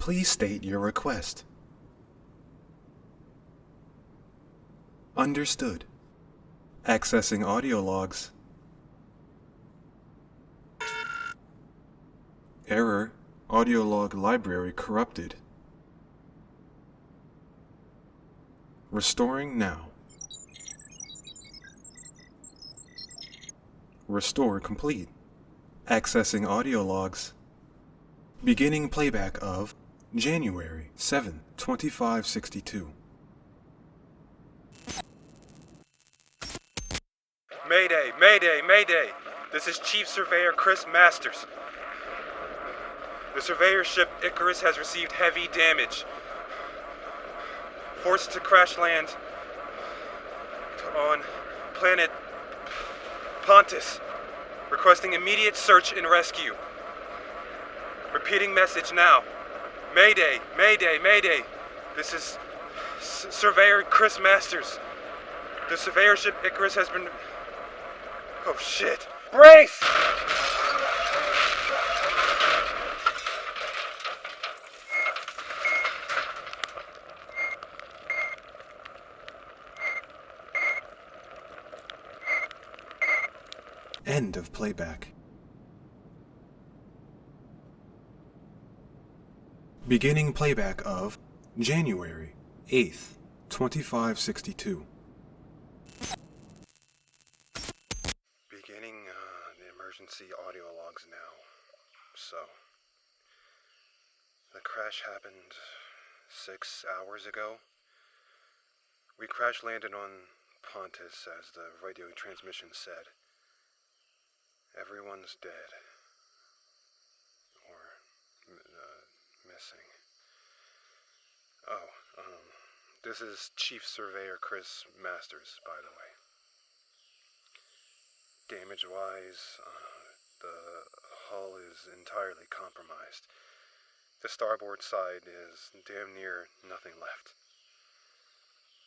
Please state your request. Understood. Accessing audio logs. Error. Audio log library corrupted. Restoring now. Restore complete. Accessing audio logs. Beginning playback of January 7, 2562. Mayday, Mayday, Mayday! This is Chief Surveyor Chris Masters. The surveyor ship Icarus has received heavy damage. Forced to crash land on planet Pontus. Requesting immediate search and rescue. Repeating message now. Mayday, Mayday, Mayday! This is Surveyor Chris Masters. The surveyor ship Icarus has been... Oh shit! Brace! End of playback. Beginning playback of January 8th, 2562. Beginning the emergency audio logs now. So, the crash happened 6 hours ago. We crash landed on Pontus, as the radio transmission said. Everyone's dead. Or missing. This is Chief Surveyor Chris Masters, by the way. Damage-wise, the hull is entirely compromised. The starboard side is damn near nothing left.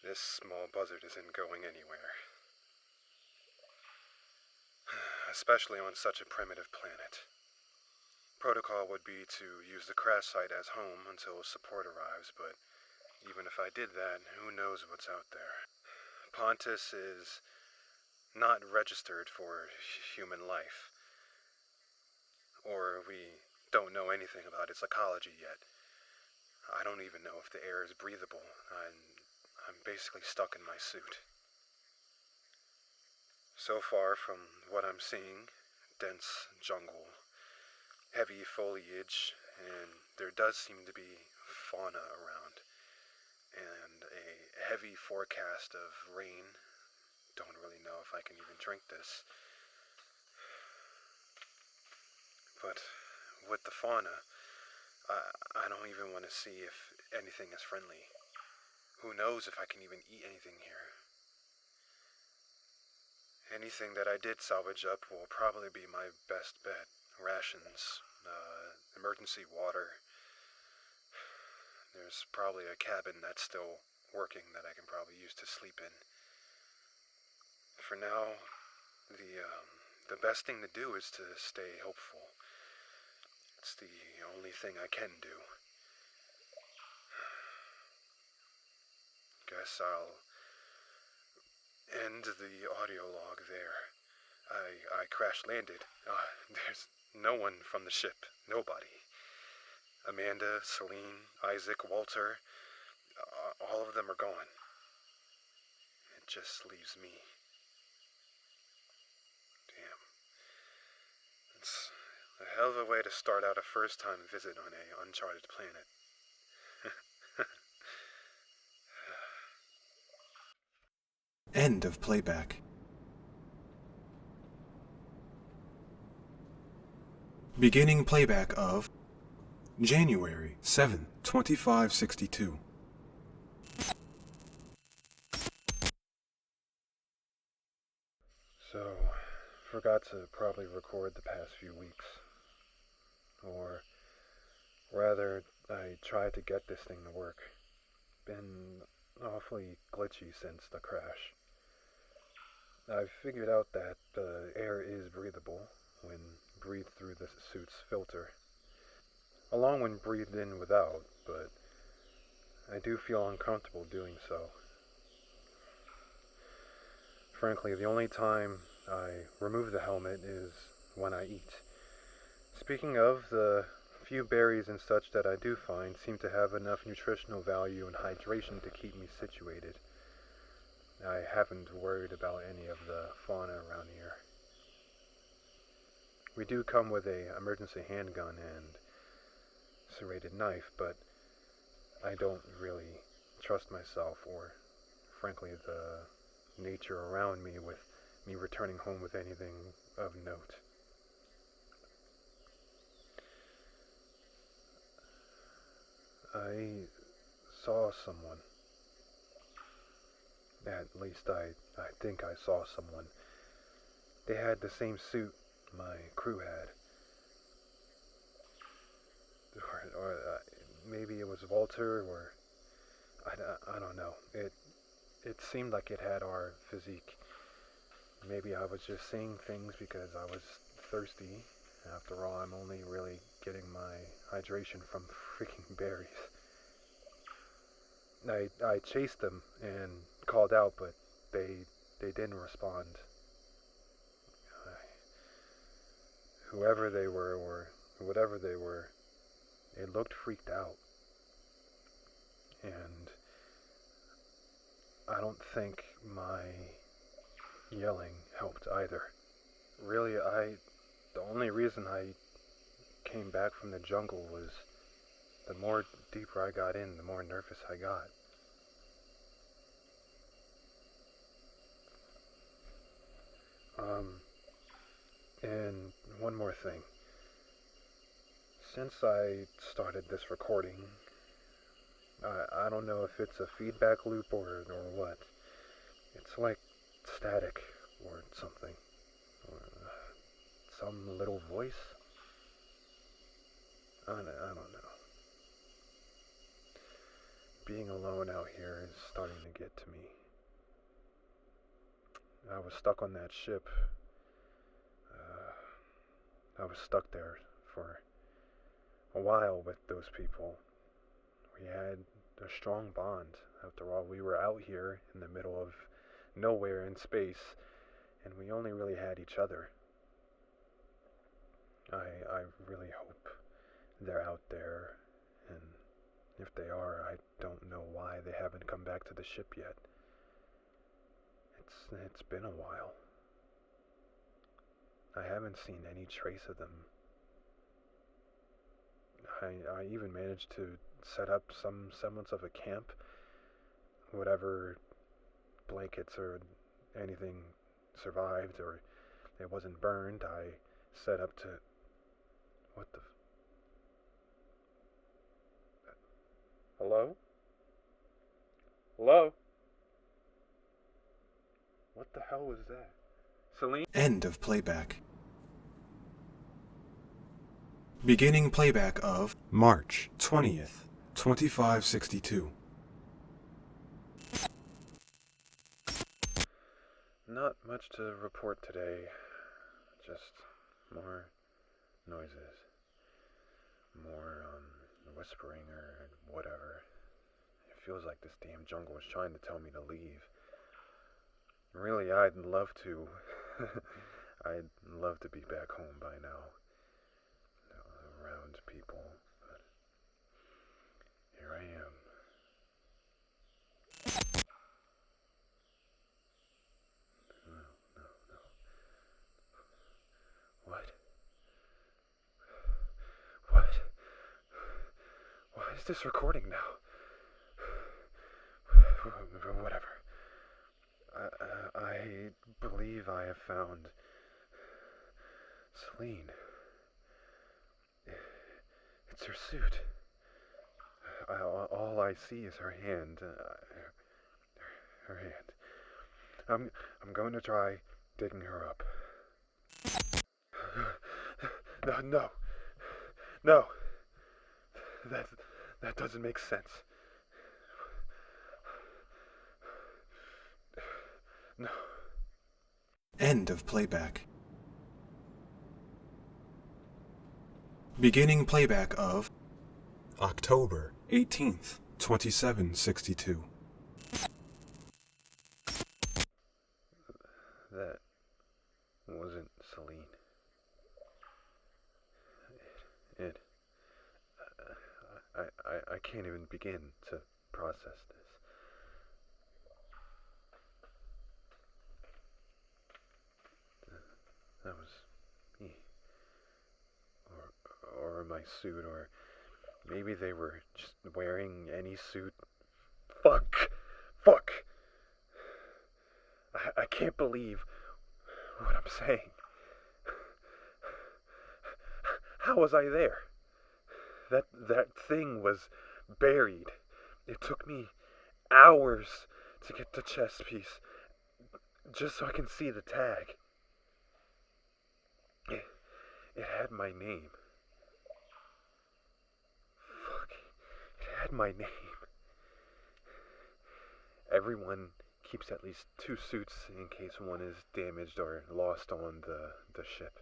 This small buzzard isn't going anywhere. Especially on such a primitive planet. Protocol would be to use the crash site as home until support arrives, but even if I did that, who knows what's out there. Pontus is not registered for human life. Or we don't know anything about its ecology yet. I don't even know if the air is breathable. I'm basically stuck in my suit. So far from what I'm seeing, dense jungle, heavy foliage, and there does seem to be fauna around, and a heavy forecast of rain. Don't really know if I can even drink this. But with the fauna, I don't even want to see if anything is friendly. Who knows if I can even eat anything here. Anything that I did salvage up will probably be my best bet. Rations, emergency water. There's probably a cabin that's still working that I can probably use to sleep in. For now, the best thing to do is to stay hopeful. It's the only thing I can do. Guess I'll end the audio log there. I crash landed. There's no one from the ship. Nobody. Amanda, Celine, Isaac, Walter, all of them are gone. It just leaves me. Damn. It's a hell of a way to start out a first-time visit on a uncharted planet. End of playback. Beginning playback of January 7, 2562. So, forgot to probably record the past few weeks. Or rather, I tried to get this thing to work. Been awfully glitchy since the crash. I've figured out that the air is breathable when breathed through the suit's filter. along when breathed in without, but I do feel uncomfortable doing so. Frankly, the only time I remove the helmet is when I eat. Speaking of, the few berries and such that I do find seem to have enough nutritional value and hydration to keep me situated. I haven't worried about any of the fauna around here. We do come with a emergency handgun and serrated knife, but I don't really trust myself or, frankly, the nature around me with me returning home with anything of note. I saw someone. At least I think I saw someone. They had the same suit my crew had. Or maybe it was Walter, or I don't know. It seemed like it had our physique. Maybe I was just seeing things because I was thirsty. After all, I'm only really getting my hydration from freaking berries. I chased them and called out, but they didn't respond. Whoever they were or whatever they were, it looked freaked out. And I don't think my yelling helped either. Really, the only reason I came back from the jungle was the more deeper I got in, the more nervous I got. And one more thing. Since I started this recording, I don't know if it's a feedback loop or what. It's like static or something. Or some little voice. I don't know. Being alone out here is starting to get to me. I was stuck on that ship. I was stuck there for a while with those people. We had a strong bond. After all, we were out here in the middle of nowhere in space, and we only really had each other. I really hope they're out there, and if they are, I don't know why they haven't come back to the ship yet. It's been a while. I haven't seen any trace of them. I even managed to set up some semblance of a camp. Whatever blankets or anything survived or it wasn't burned, I set up to... What the... Hello? Hello? What the hell was that? Celine? End of playback. Beginning playback of March 20th, 2562. Not much to report today. Just more noises. More, whispering or whatever. It feels like this damn jungle is trying to tell me to leave. Really, I'd love to. I'd love to be back home by now. Around people. But here I am. No. What? What? Why is this recording now? Whatever. I believe I have found Celine. It's her suit. All I see is her hand. Her hand. I'm going to try digging her up. No. That doesn't make sense. No. End of playback. Beginning playback of October 18th, 2762. That wasn't Celine. I can't even begin to process this. That was me. Or my suit, or maybe they were just wearing any suit. Fuck! Fuck! I can't believe what I'm saying. How was I there? That thing was buried. It took me hours to get the chess piece, just so I can see the tag. It had my name. Fuck. It had my name. Everyone keeps at least 2 suits in case one is damaged or lost on the ship.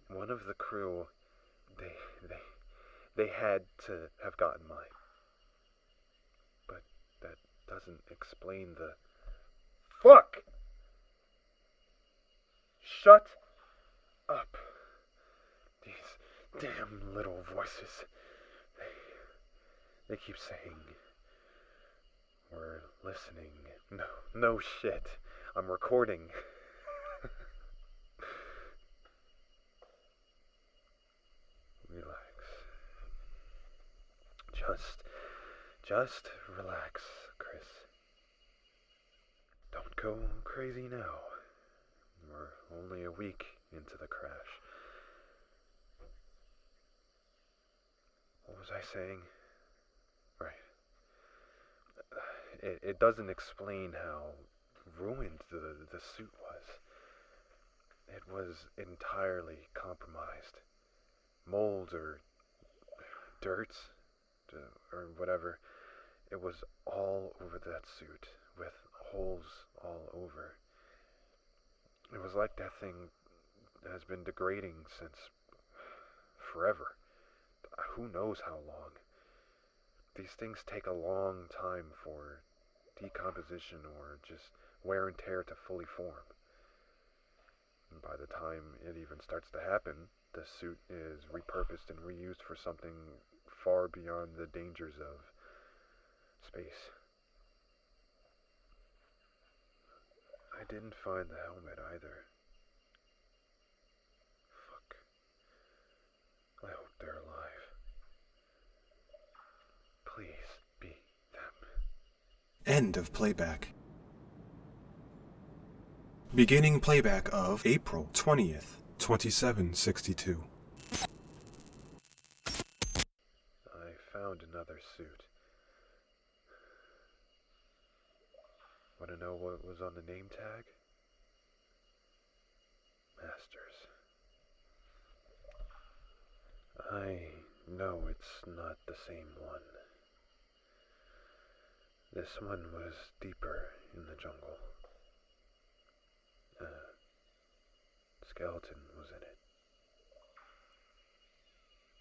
One of the crew, they had to have gotten mine. But that doesn't explain the... Fuck! Shut up. These damn little voices. They keep saying, we're listening. No shit. I'm recording. Relax. Just relax, Chris. Don't go crazy now. We're only a week into the crash. What was I saying? Right. It doesn't explain how ruined the suit was. It was entirely compromised. Mold or dirt or whatever. It was all over that suit with holes all over. It was like that thing has been degrading since forever. Who knows how long. These things take a long time for decomposition or just wear and tear to fully form. And by the time it even starts to happen, the suit is repurposed and reused for something far beyond the dangers of space. I didn't find the helmet either. Fuck. I hope they're alive. Please be them. End of playback. Beginning playback of April 20th, 2762. I found another suit. Want to know what was on the name tag? Masters. I know it's not the same one. This one was deeper in the jungle. Skeleton was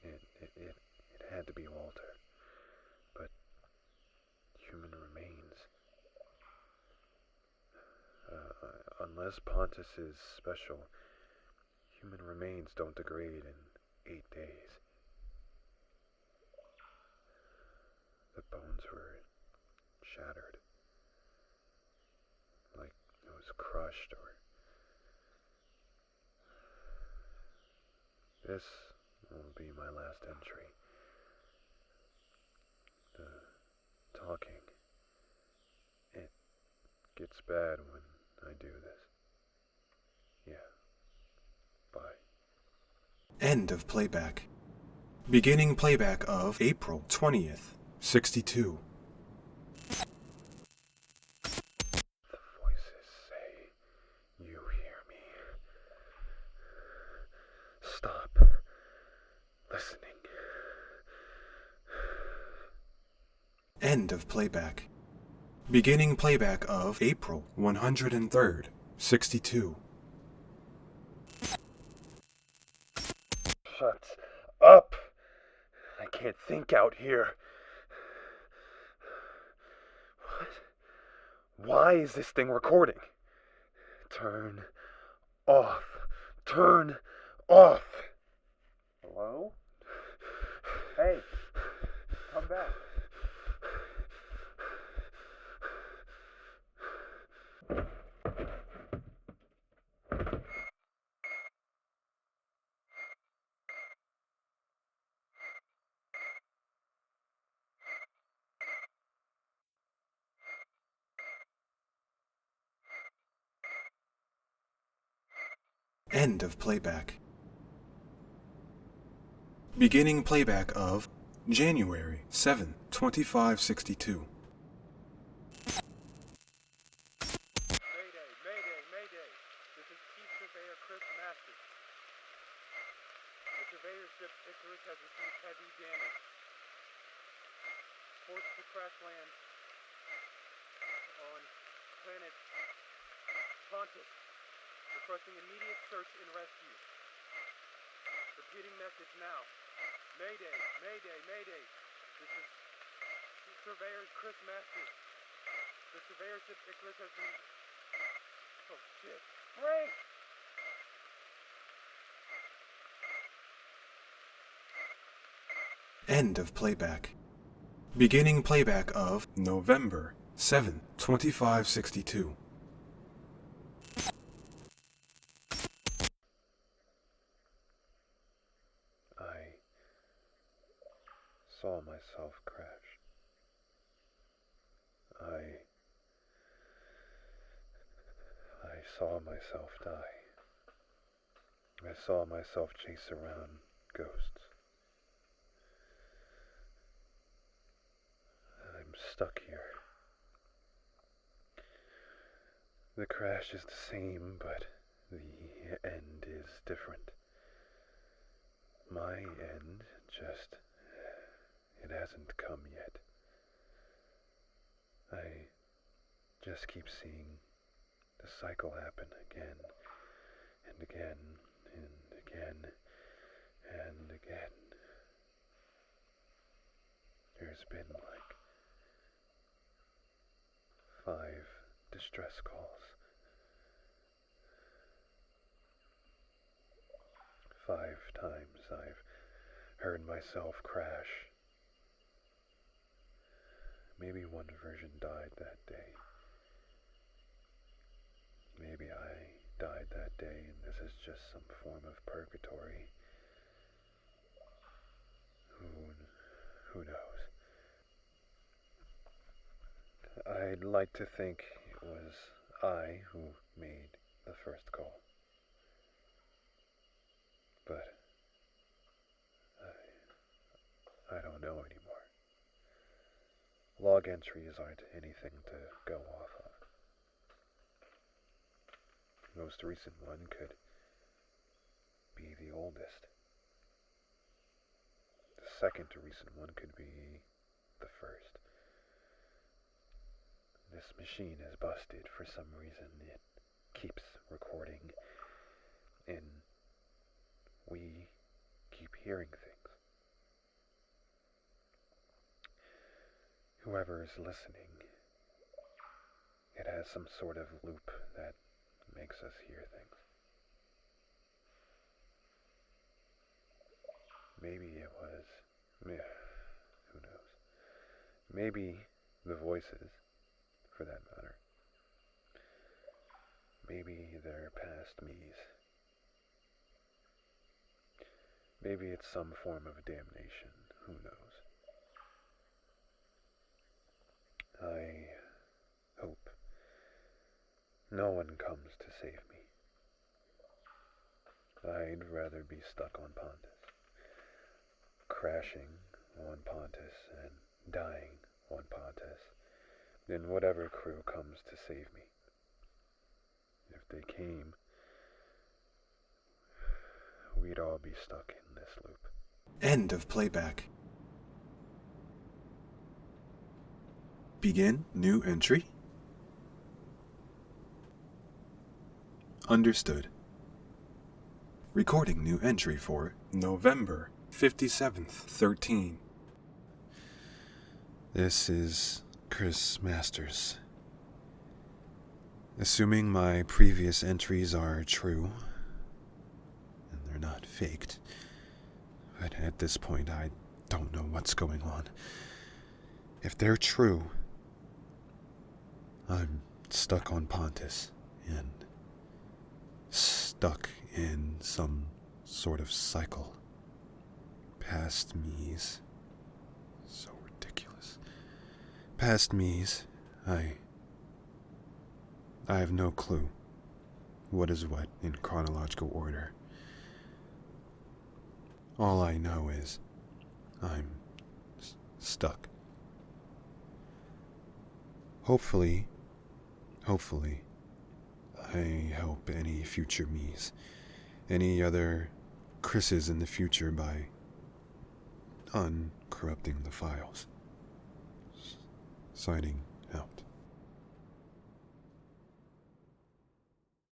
in it. It had to be Walter. But human remains. Unless Pontus is special, human remains don't degrade in 8 days. The bones were shattered. Like it was crushed or... This will be my last entry. The talking. It gets bad when I do this. Yeah. Bye. End of playback. Beginning playback of April 20th, 62. The voices say, you hear me. Stop listening. End of playback. Beginning playback of April 103rd, 62. Shut up! can't think out here. What? Why is this thing recording? Turn off. Turn off. Hello? Hey, come back. End of playback. Beginning playback of January 7, 2562. Mayday, mayday, mayday. This is Chief Surveyor Chris Masters. The surveyor ship Icarus has received heavy damage. Forced to crash land on planet Pontus. Requesting immediate search and rescue. Repeating message now. Mayday, mayday, mayday. This is Surveyor Chris Masters. The surveyor ship Icarus has been... Oh shit. Break! End of playback. Beginning playback of November 7, 2562. I saw myself crash. I saw myself die. I saw myself chase around ghosts. I'm stuck here. The crash is the same, but the end is different. My end it hasn't come yet. I just keep seeing the cycle happen again and again and again and again. There's been like 5 distress calls. 5 times I've heard myself crash. Maybe one version died that day. Maybe I died that day and this is just some form of purgatory. Who knows? I'd like to think it was I who made the first call. But I don't know anymore. Log entries aren't anything to go off of. The most recent one could be the oldest. The second to recent one could be the first. This machine is busted for some reason. It keeps recording, and we keep hearing things. Whoever is listening, it has some sort of loop that makes us hear things. Maybe it was, who knows? Maybe the voices, for that matter. Maybe they're past me's. Maybe it's some form of damnation, who knows? I hope no one comes to save me. I'd rather be stuck on Pontus, crashing on Pontus and dying on Pontus, than whatever crew comes to save me. If they came, we'd all be stuck in this loop. End of playback. Begin new entry. Understood. Recording new entry for November 57th, 13. This is Chris Masters. Assuming my previous entries are true, and they're not faked, but at this point I don't know what's going on. If they're true, I'm stuck on Pontus, and stuck in some sort of cycle. Past me's. So ridiculous. Past me's, I have no clue what is what in chronological order. All I know is I'm stuck. Hopefully, I help any future me's, any other Chris's in the future by uncorrupting the files. Signing out.